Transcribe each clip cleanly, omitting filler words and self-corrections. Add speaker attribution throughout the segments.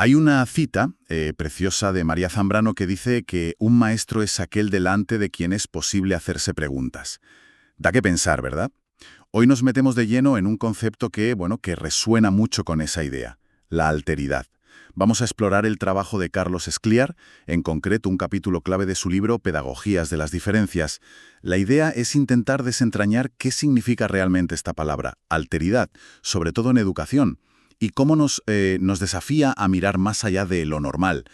Speaker 1: Hay una cita preciosa de María Zambrano que dice que un maestro es aquel delante de quien es posible hacerse preguntas. Da que pensar, ¿verdad? Hoy nos metemos de lleno en un concepto que resuena mucho con esa idea, la alteridad. Vamos a explorar el trabajo de Carlos Escliar, en concreto un capítulo clave de su libro Pedagogías de las diferencias. La idea es intentar desentrañar qué significa realmente esta palabra, alteridad, sobre todo en educación, y cómo nos desafía a mirar más allá de lo normal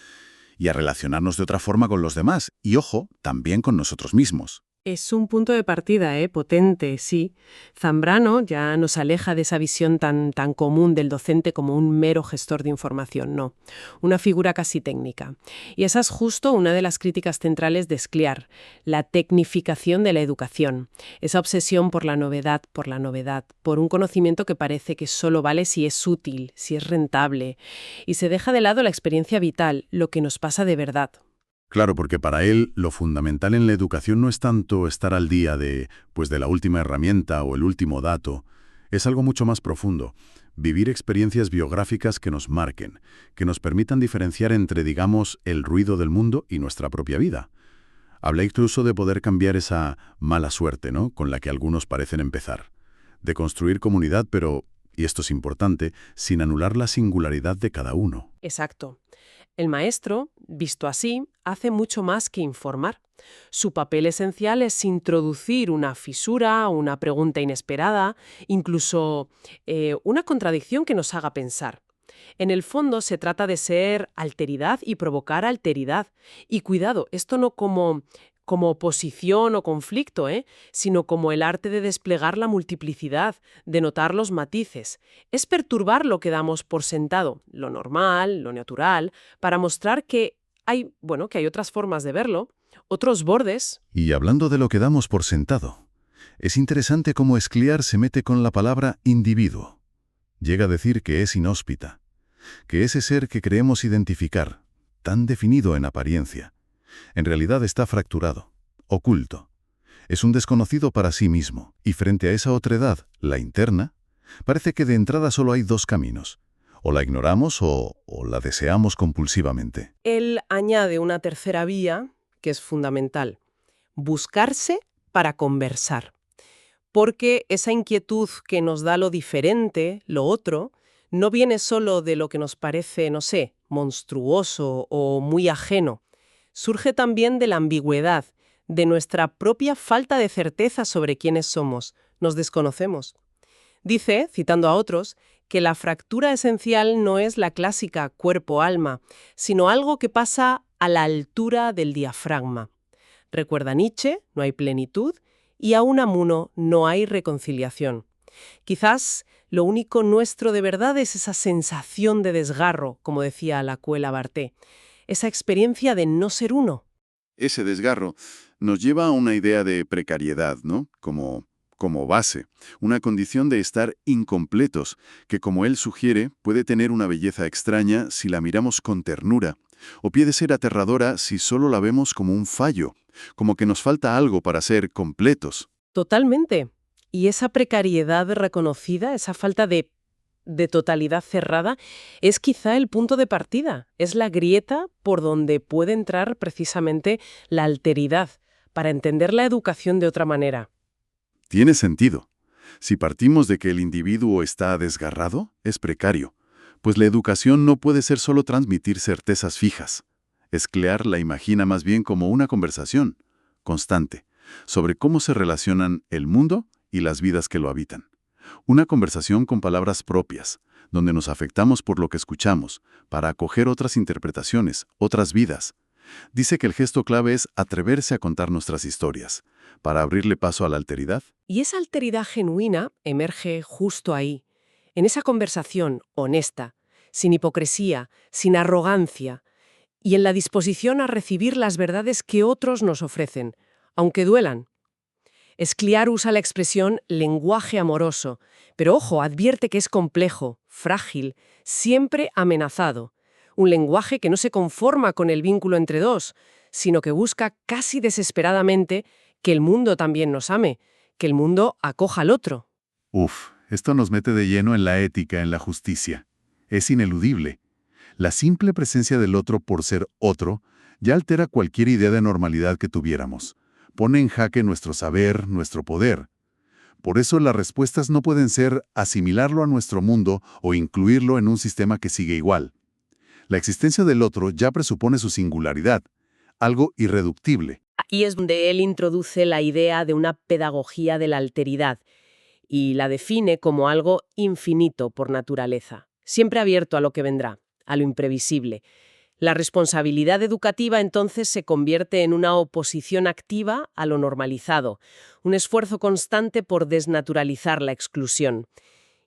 Speaker 1: y a relacionarnos de otra forma con los demás, y ojo, también con nosotros mismos.
Speaker 2: Es un punto de partida, potente, sí. Zambrano ya nos aleja de esa visión tan común del docente como un mero gestor de información, no. Una figura casi técnica. Y esa es justo una de las críticas centrales de Escliar, la tecnificación de la educación. Esa obsesión por la novedad, por un conocimiento que parece que solo vale si es útil, si es rentable. Y se deja de lado la experiencia vital, lo que nos pasa de verdad.
Speaker 1: Claro, porque para él lo fundamental en la educación no es tanto estar al día de la última herramienta o el último dato. Es algo mucho más profundo. Vivir experiencias biográficas que nos marquen, que nos permitan diferenciar entre, digamos, el ruido del mundo y nuestra propia vida. Habla incluso de poder cambiar esa mala suerte, ¿no?, con la que algunos parecen empezar. De construir comunidad, pero, y esto es importante, sin anular la singularidad de cada uno.
Speaker 2: Exacto. El maestro, visto así, hace mucho más que informar. Su papel esencial es introducir una fisura, una pregunta inesperada, incluso una contradicción que nos haga pensar. En el fondo se trata de ser alteridad y provocar alteridad. Y cuidado, esto no como oposición o conflicto, sino como el arte de desplegar la multiplicidad, de notar los matices. Es perturbar lo que damos por sentado, lo normal, lo natural, para mostrar que hay otras formas de verlo, otros bordes.
Speaker 1: Y hablando de lo que damos por sentado, es interesante cómo Escliar se mete con la palabra individuo. Llega a decir que es inhóspita, que ese ser que creemos identificar, tan definido en apariencia, en realidad está fracturado, oculto. Es un desconocido para sí mismo, y frente a esa otredad, la interna, parece que de entrada solo hay dos caminos. O la ignoramos o la deseamos compulsivamente.
Speaker 2: Él añade una tercera vía, que es fundamental: buscarse para conversar. Porque esa inquietud que nos da lo diferente, lo otro, no viene solo de lo que nos parece, no sé, monstruoso o muy ajeno. Surge también de la ambigüedad, de nuestra propia falta de certeza sobre quiénes somos. Nos desconocemos. Dice, citando a otros, que la fractura esencial no es la clásica cuerpo-alma, sino algo que pasa a la altura del diafragma. Recuerda Nietzsche, no hay plenitud, y a Unamuno no hay reconciliación. Quizás lo único nuestro de verdad es esa sensación de desgarro, como decía la Cuela Barté, esa experiencia de no ser uno.
Speaker 1: Ese desgarro nos lleva a una idea de precariedad, ¿no? Como base, una condición de estar incompletos, que como él sugiere, puede tener una belleza extraña si la miramos con ternura, o puede ser aterradora si solo la vemos como un fallo, como que nos falta algo para ser completos.
Speaker 2: Totalmente. Y esa precariedad reconocida, esa falta de totalidad cerrada, es quizá el punto de partida, es la grieta por donde puede entrar precisamente la alteridad, para entender la educación de otra manera.
Speaker 1: Tiene sentido. Si partimos de que el individuo está desgarrado, es precario, pues la educación no puede ser solo transmitir certezas fijas. Escliar la imagina más bien como una conversación constante sobre cómo se relacionan el mundo y las vidas que lo habitan. Una conversación con palabras propias, donde nos afectamos por lo que escuchamos, para acoger otras interpretaciones, otras vidas. Dice que el gesto clave es atreverse a contar nuestras historias, para abrirle paso a la alteridad.
Speaker 2: Y esa alteridad genuina emerge justo ahí, en esa conversación honesta, sin hipocresía, sin arrogancia, y en la disposición a recibir las verdades que otros nos ofrecen, aunque duelan. Escliar usa la expresión lenguaje amoroso, pero ojo, advierte que es complejo, frágil, siempre amenazado. Un lenguaje que no se conforma con el vínculo entre dos, sino que busca casi desesperadamente que el mundo también nos ame, que el mundo acoja al otro.
Speaker 1: Esto nos mete de lleno en la ética, en la justicia. Es ineludible. La simple presencia del otro por ser otro ya altera cualquier idea de normalidad que tuviéramos. Pone en jaque nuestro saber, nuestro poder. Por eso las respuestas no pueden ser asimilarlo a nuestro mundo o incluirlo en un sistema que sigue igual. La existencia del otro ya presupone su singularidad, algo irreductible.
Speaker 2: Ahí es donde él introduce la idea de una pedagogía de la alteridad y la define como algo infinito por naturaleza, siempre abierto a lo que vendrá, a lo imprevisible. La responsabilidad educativa entonces se convierte en una oposición activa a lo normalizado, un esfuerzo constante por desnaturalizar la exclusión.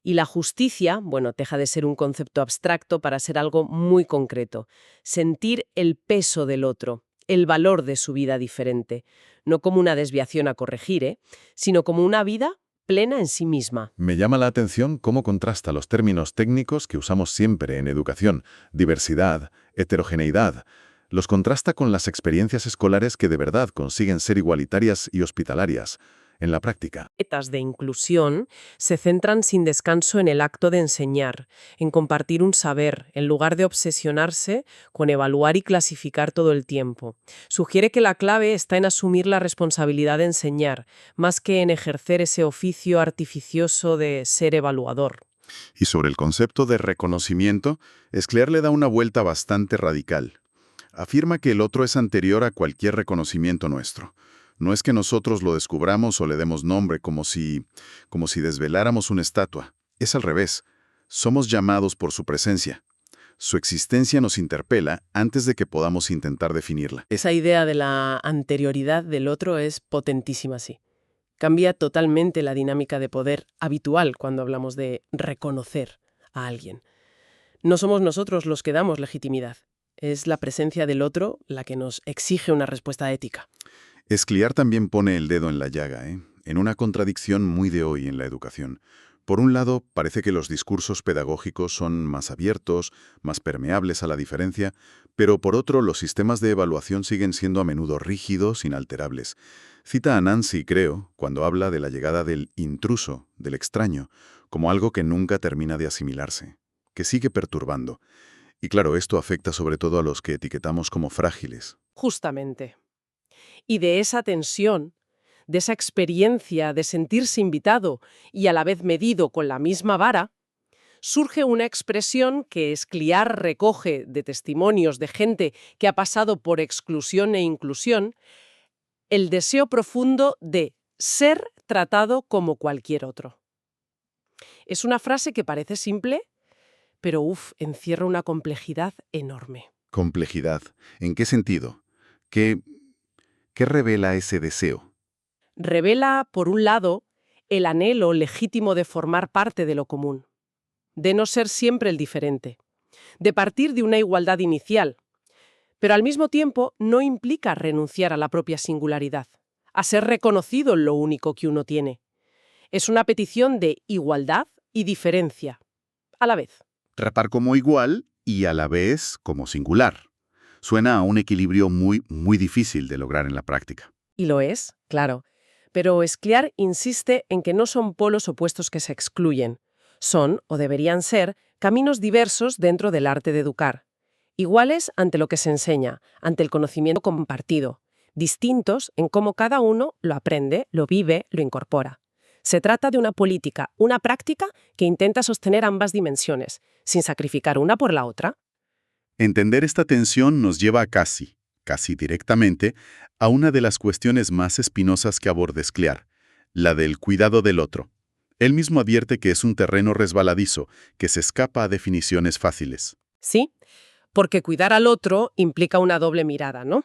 Speaker 2: Y la justicia, bueno, deja de ser un concepto abstracto para ser algo muy concreto. Sentir el peso del otro, el valor de su vida diferente, no como una desviación a corregir, sino como una vida plena en sí misma.
Speaker 1: Me llama la atención cómo contrasta los términos técnicos que usamos siempre en educación, diversidad, heterogeneidad. Los contrasta con las experiencias escolares que de verdad consiguen ser igualitarias y hospitalarias. En la práctica,
Speaker 2: Metas de inclusión se centran sin descanso en el acto de enseñar, en compartir un saber, en lugar de obsesionarse con evaluar y clasificar todo el tiempo. Sugiere que la clave está en asumir la responsabilidad de enseñar, más que en ejercer ese oficio artificioso de ser evaluador.
Speaker 1: y sobre el concepto de reconocimiento, Scler le da una vuelta bastante radical. Afirma que el otro es anterior a cualquier reconocimiento nuestro. No es que nosotros lo descubramos o le demos nombre como si desveláramos una estatua. Es al revés. Somos llamados por su presencia. Su existencia nos interpela antes de que podamos intentar definirla.
Speaker 2: Esa idea de la anterioridad del otro es potentísima, sí. Cambia totalmente la dinámica de poder habitual cuando hablamos de reconocer a alguien. No somos nosotros los que damos legitimidad. Es la presencia del otro la que nos exige una respuesta ética.
Speaker 1: Escliar también pone el dedo en la llaga, en una contradicción muy de hoy en la educación. Por un lado, parece que los discursos pedagógicos son más abiertos, más permeables a la diferencia, pero por otro, los sistemas de evaluación siguen siendo a menudo rígidos, inalterables. Cita a Nancy, creo, cuando habla de la llegada del intruso, del extraño, como algo que nunca termina de asimilarse, que sigue perturbando. Y claro, esto afecta sobre todo a los que etiquetamos como frágiles.
Speaker 2: Justamente. Y de esa tensión, de esa experiencia de sentirse invitado y a la vez medido con la misma vara, surge una expresión que Escliar recoge de testimonios de gente que ha pasado por exclusión e inclusión, el deseo profundo de ser tratado como cualquier otro. Es una frase que parece simple, pero encierra una complejidad enorme.
Speaker 1: Complejidad. ¿En qué sentido? ¿Qué revela ese deseo?
Speaker 2: Revela, por un lado, el anhelo legítimo de formar parte de lo común, de no ser siempre el diferente, de partir de una igualdad inicial, pero al mismo tiempo no implica renunciar a la propia singularidad, a ser reconocido en lo único que uno tiene. Es una petición de igualdad y diferencia, a la vez.
Speaker 1: Tratar como igual y a la vez como singular. Suena a un equilibrio muy, muy difícil de lograr en la práctica.
Speaker 2: Y lo es, claro. Pero Escliar insiste en que no son polos opuestos que se excluyen. Son, o deberían ser, caminos diversos dentro del arte de educar. Iguales ante lo que se enseña, ante el conocimiento compartido. Distintos en cómo cada uno lo aprende, lo vive, lo incorpora. Se trata de una política, una práctica que intenta sostener ambas dimensiones, sin sacrificar una por la otra.
Speaker 1: Entender esta tensión nos lleva a casi directamente, a una de las cuestiones más espinosas que aborda Escliar, la del cuidado del otro. Él mismo advierte que es un terreno resbaladizo, que se escapa a definiciones fáciles.
Speaker 2: Sí, porque cuidar al otro implica una doble mirada, ¿no?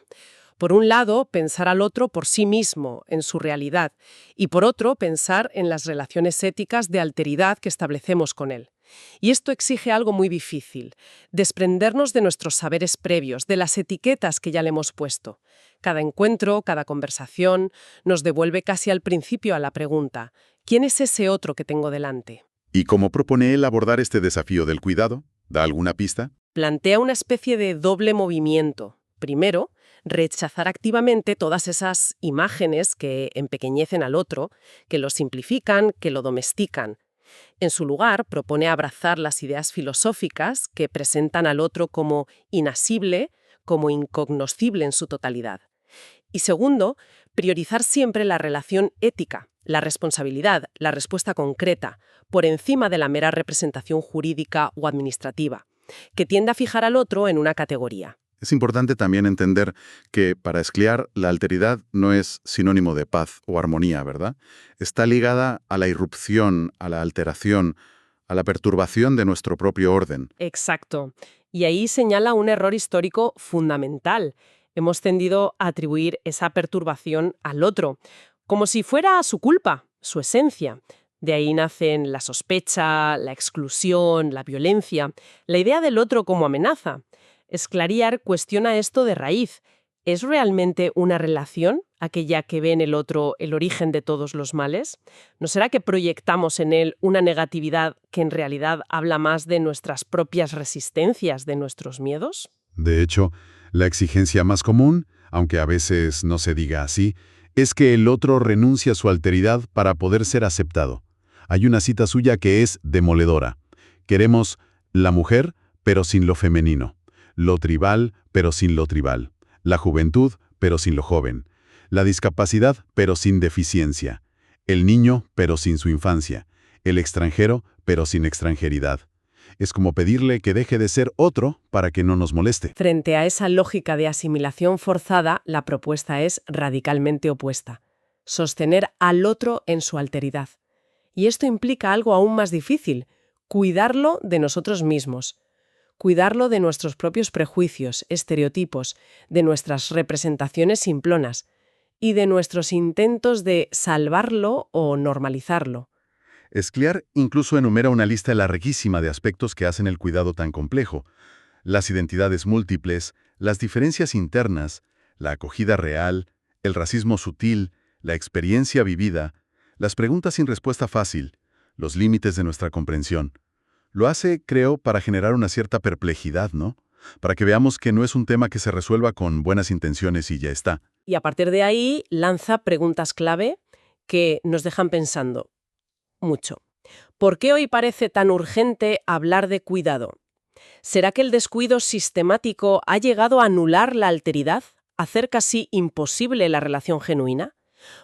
Speaker 2: Por un lado, pensar al otro por sí mismo, en su realidad, y por otro, pensar en las relaciones éticas de alteridad que establecemos con él. Y esto exige algo muy difícil, desprendernos de nuestros saberes previos, de las etiquetas que ya le hemos puesto. Cada encuentro, cada conversación, nos devuelve casi al principio a la pregunta, ¿quién es ese otro que tengo delante?
Speaker 1: ¿Y cómo propone él abordar este desafío del cuidado? ¿Da alguna pista?
Speaker 2: Plantea una especie de doble movimiento. Primero, rechazar activamente todas esas imágenes que empequeñecen al otro, que lo simplifican, que lo domestican. En su lugar, propone abrazar las ideas filosóficas que presentan al otro como inasible, como incognoscible en su totalidad. Y segundo, priorizar siempre la relación ética, la responsabilidad, la respuesta concreta, por encima de la mera representación jurídica o administrativa, que tiende a fijar al otro en una categoría.
Speaker 1: Es importante también entender que para Scliar la alteridad no es sinónimo de paz o armonía, ¿verdad? Está ligada a la irrupción, a la alteración, a la perturbación de nuestro propio orden.
Speaker 2: Exacto. Y ahí señala un error histórico fundamental. Hemos tendido a atribuir esa perturbación al otro, como si fuera su culpa, su esencia. De ahí nacen la sospecha, la exclusión, la violencia, la idea del otro como amenaza. Scliar cuestiona esto de raíz. ¿Es realmente una relación aquella que ve en el otro el origen de todos los males? ¿No será que proyectamos en él una negatividad que en realidad habla más de nuestras propias resistencias, de nuestros miedos?
Speaker 3: De hecho, la exigencia más común, aunque a veces no se diga así, es que el otro renuncie a su alteridad para poder ser aceptado. Hay una cita suya que es demoledora. Queremos la mujer, pero sin lo femenino. Lo tribal, pero sin lo tribal. La juventud, pero sin lo joven. La discapacidad, pero sin deficiencia. El niño, pero sin su infancia. El extranjero, pero sin extranjeridad. Es como pedirle que deje de ser otro para que no nos moleste.
Speaker 2: Frente a esa lógica de asimilación forzada, la propuesta es radicalmente opuesta. Sostener al otro en su alteridad. Y esto implica algo aún más difícil: cuidarlo de nosotros mismos. Cuidarlo de nuestros propios prejuicios, estereotipos, de nuestras representaciones simplonas y de nuestros intentos de salvarlo o normalizarlo.
Speaker 1: Scliar incluso enumera una lista larguísima de aspectos que hacen el cuidado tan complejo: las identidades múltiples, las diferencias internas, la acogida real, el racismo sutil, la experiencia vivida, las preguntas sin respuesta fácil, los límites de nuestra comprensión. Lo hace, creo, para generar una cierta perplejidad, ¿no? Para que veamos que no es un tema que se resuelva con buenas intenciones y ya está.
Speaker 2: Y a partir de ahí lanza preguntas clave que nos dejan pensando mucho. ¿Por qué hoy parece tan urgente hablar de cuidado? ¿Será que el descuido sistemático ha llegado a anular la alteridad, a hacer casi imposible la relación genuina?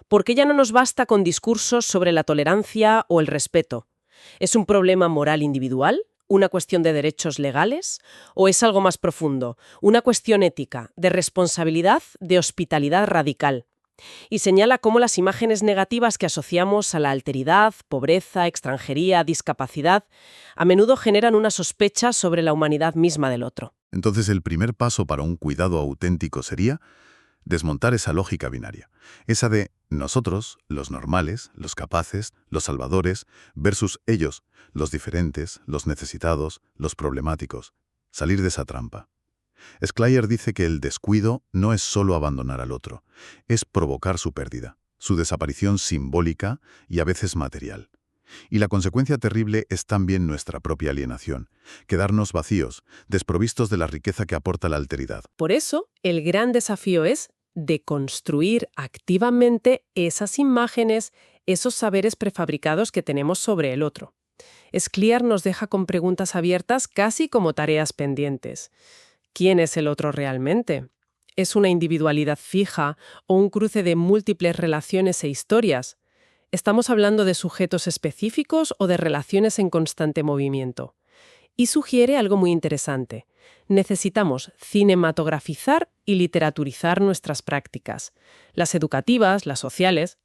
Speaker 2: ¿Por qué ya no nos basta con discursos sobre la tolerancia o el respeto? ¿Es un problema moral individual? ¿Una cuestión de derechos legales? ¿O es algo más profundo? ¿Una cuestión ética, de responsabilidad, de hospitalidad radical? Y señala cómo las imágenes negativas que asociamos a la alteridad, pobreza, extranjería, discapacidad, a menudo generan una sospecha sobre la humanidad misma del otro.
Speaker 1: Entonces, el primer paso para un cuidado auténtico sería desmontar esa lógica binaria, esa de nosotros, los normales, los capaces, los salvadores, versus ellos, los diferentes, los necesitados, los problemáticos. Salir de esa trampa. Scliar dice que el descuido no es solo abandonar al otro, es provocar su pérdida, su desaparición simbólica y a veces material. Y la consecuencia terrible es también nuestra propia alienación, quedarnos vacíos, desprovistos de la riqueza que aporta la alteridad.
Speaker 2: Por eso, el gran desafío es deconstruir activamente esas imágenes, esos saberes prefabricados que tenemos sobre el otro. Scliar nos deja con preguntas abiertas casi como tareas pendientes. ¿Quién es el otro realmente? ¿Es una individualidad fija o un cruce de múltiples relaciones e historias? ¿Estamos hablando de sujetos específicos o de relaciones en constante movimiento? Y sugiere algo muy interesante. Necesitamos cinematografizar y literaturizar nuestras prácticas, las educativas, las sociales.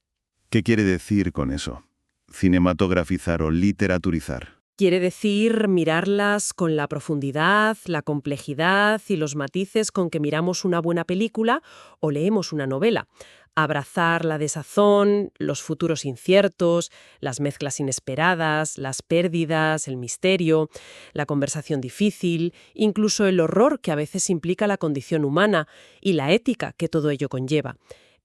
Speaker 1: ¿Qué quiere decir con eso? Cinematografizar o literaturizar.
Speaker 2: Quiere decir mirarlas con la profundidad, la complejidad y los matices con que miramos una buena película o leemos una novela. Abrazar la desazón, los futuros inciertos, las mezclas inesperadas, las pérdidas, el misterio, la conversación difícil, incluso el horror que a veces implica la condición humana y la ética que todo ello conlleva.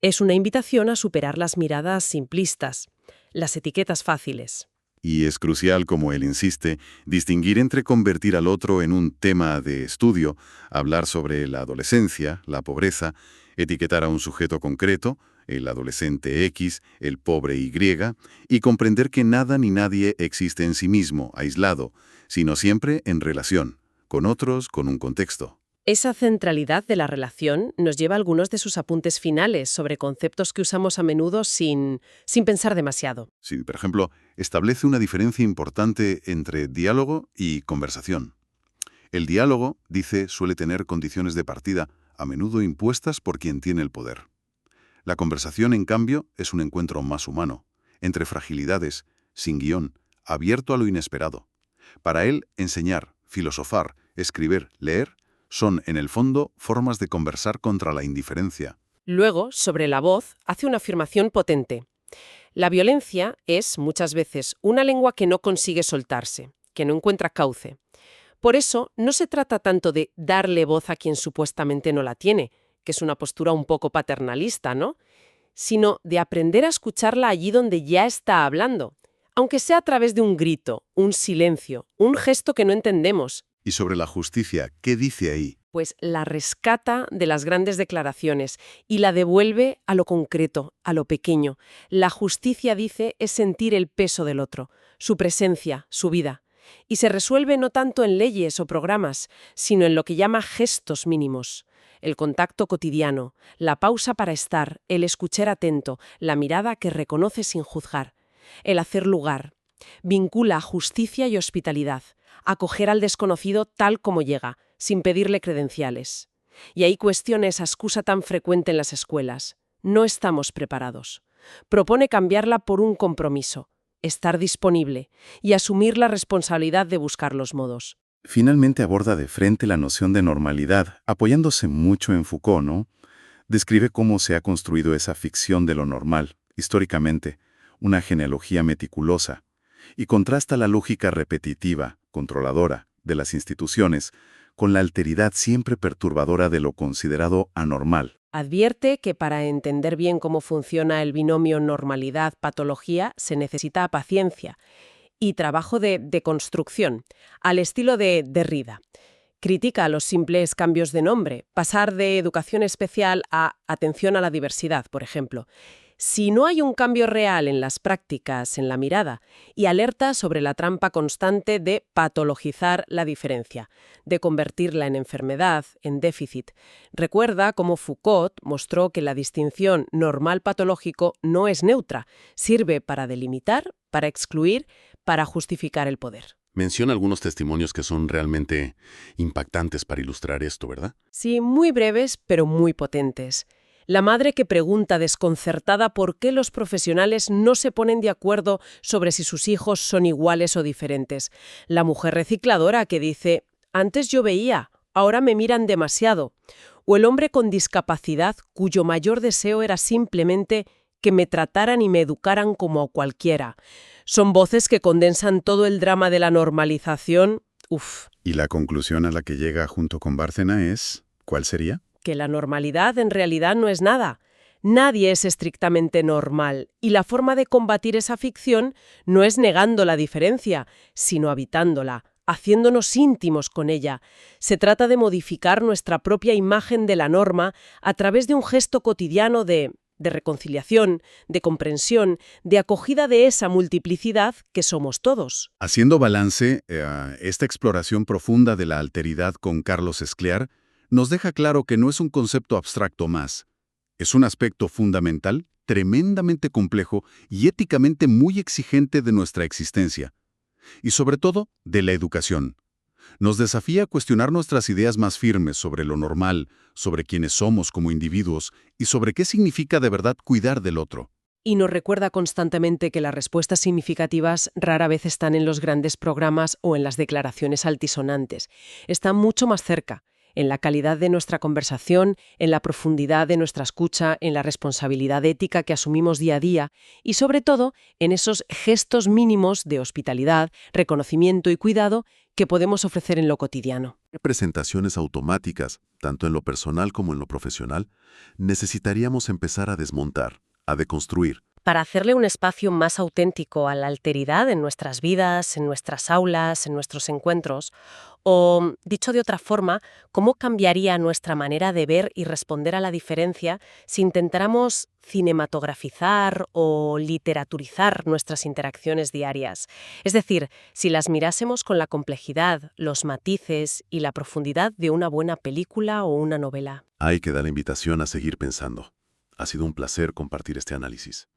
Speaker 2: Es una invitación a superar las miradas simplistas, las etiquetas fáciles.
Speaker 1: Y es crucial, como él insiste, distinguir entre convertir al otro en un tema de estudio, hablar sobre la adolescencia, la pobreza, etiquetar a un sujeto concreto, el adolescente X, el pobre Y, y comprender que nada ni nadie existe en sí mismo, aislado, sino siempre en relación, con otros, con un contexto.
Speaker 2: Esa centralidad de la relación nos lleva a algunos de sus apuntes finales sobre conceptos que usamos a menudo sin pensar demasiado.
Speaker 1: Sí, por ejemplo, establece una diferencia importante entre diálogo y conversación. El diálogo, dice, suele tener condiciones de partida, a menudo impuestas por quien tiene el poder. La conversación, en cambio, es un encuentro más humano, entre fragilidades, sin guión, abierto a lo inesperado. Para él, enseñar, filosofar, escribir, leer, son, en el fondo, formas de conversar contra la indiferencia.
Speaker 2: Luego, sobre la voz, hace una afirmación potente. La violencia es, muchas veces, una lengua que no consigue soltarse, que no encuentra cauce. Por eso, no se trata tanto de darle voz a quien supuestamente no la tiene, que es una postura un poco paternalista, ¿no? Sino de aprender a escucharla allí donde ya está hablando, aunque sea a través de un grito, un silencio, un gesto que no entendemos.
Speaker 1: Y sobre la justicia, ¿qué dice ahí?
Speaker 2: Pues la rescata de las grandes declaraciones y la devuelve a lo concreto, a lo pequeño. La justicia, dice, es sentir el peso del otro, su presencia, su vida. Y se resuelve no tanto en leyes o programas, sino en lo que llama gestos mínimos. El contacto cotidiano, la pausa para estar, el escuchar atento, la mirada que reconoce sin juzgar. El hacer lugar. Vincula justicia y hospitalidad, acoger al desconocido tal como llega, sin pedirle credenciales. Y ahí cuestiona esa excusa tan frecuente en las escuelas. No estamos preparados. Propone cambiarla por un compromiso, estar disponible y asumir la responsabilidad de buscar los modos.
Speaker 1: Finalmente aborda de frente la noción de normalidad, apoyándose mucho en Foucault, ¿no? Describe cómo se ha construido esa ficción de lo normal, históricamente, una genealogía meticulosa, y contrasta la lógica repetitiva, controladora, de las instituciones, con la alteridad siempre perturbadora de lo considerado anormal.
Speaker 2: Advierte que para entender bien cómo funciona el binomio normalidad-patología se necesita paciencia y trabajo de deconstrucción, al estilo de Derrida. Critica los simples cambios de nombre, pasar de educación especial a atención a la diversidad, por ejemplo. Si no hay un cambio real en las prácticas, en la mirada, y alerta sobre la trampa constante de patologizar la diferencia, de convertirla en enfermedad, en déficit. Recuerda cómo Foucault mostró que la distinción normal-patológico no es neutra, sirve para delimitar, para excluir, para justificar el poder.
Speaker 3: Menciona algunos testimonios que son realmente impactantes para ilustrar esto, ¿verdad?
Speaker 2: Sí, muy breves, pero muy potentes. La madre que pregunta desconcertada por qué los profesionales no se ponen de acuerdo sobre si sus hijos son iguales o diferentes. La mujer recicladora que dice, antes yo veía, ahora me miran demasiado. O el hombre con discapacidad cuyo mayor deseo era simplemente que me trataran y me educaran como a cualquiera. Son voces que condensan todo el drama de la normalización.
Speaker 1: Y la conclusión a la que llega junto con Bárcena es, ¿cuál sería?
Speaker 2: Que la normalidad en realidad no es nada. Nadie es estrictamente normal, y la forma de combatir esa ficción no es negando la diferencia, sino habitándola, haciéndonos íntimos con ella. Se trata de modificar nuestra propia imagen de la norma a través de un gesto cotidiano de reconciliación, de comprensión, de acogida de esa multiplicidad que somos todos.
Speaker 1: Haciendo balance, esta exploración profunda de la alteridad con Carlos Escliar nos deja claro que no es un concepto abstracto más. Es un aspecto fundamental, tremendamente complejo y éticamente muy exigente de nuestra existencia. Y sobre todo, de la educación. Nos desafía a cuestionar nuestras ideas más firmes sobre lo normal, sobre quiénes somos como individuos y sobre qué significa de verdad cuidar del otro.
Speaker 2: Y nos recuerda constantemente que las respuestas significativas rara vez están en los grandes programas o en las declaraciones altisonantes. Están mucho más cerca, en la calidad de nuestra conversación, en la profundidad de nuestra escucha, en la responsabilidad ética que asumimos día a día y, sobre todo, en esos gestos mínimos de hospitalidad, reconocimiento y cuidado que podemos ofrecer en lo cotidiano.
Speaker 4: Presentaciones automáticas, tanto en lo personal como en lo profesional, necesitaríamos empezar a desmontar, a deconstruir.
Speaker 2: Para hacerle un espacio más auténtico a la alteridad en nuestras vidas, en nuestras aulas, en nuestros encuentros,
Speaker 5: O, dicho de otra forma, ¿cómo cambiaría nuestra manera de ver y responder a la diferencia si intentáramos cinematografizar o literaturizar nuestras interacciones diarias? Es decir, si las mirásemos con la complejidad, los matices y la profundidad de una buena película o una novela.
Speaker 4: Ahí queda la invitación a seguir pensando. Ha sido un placer compartir este análisis.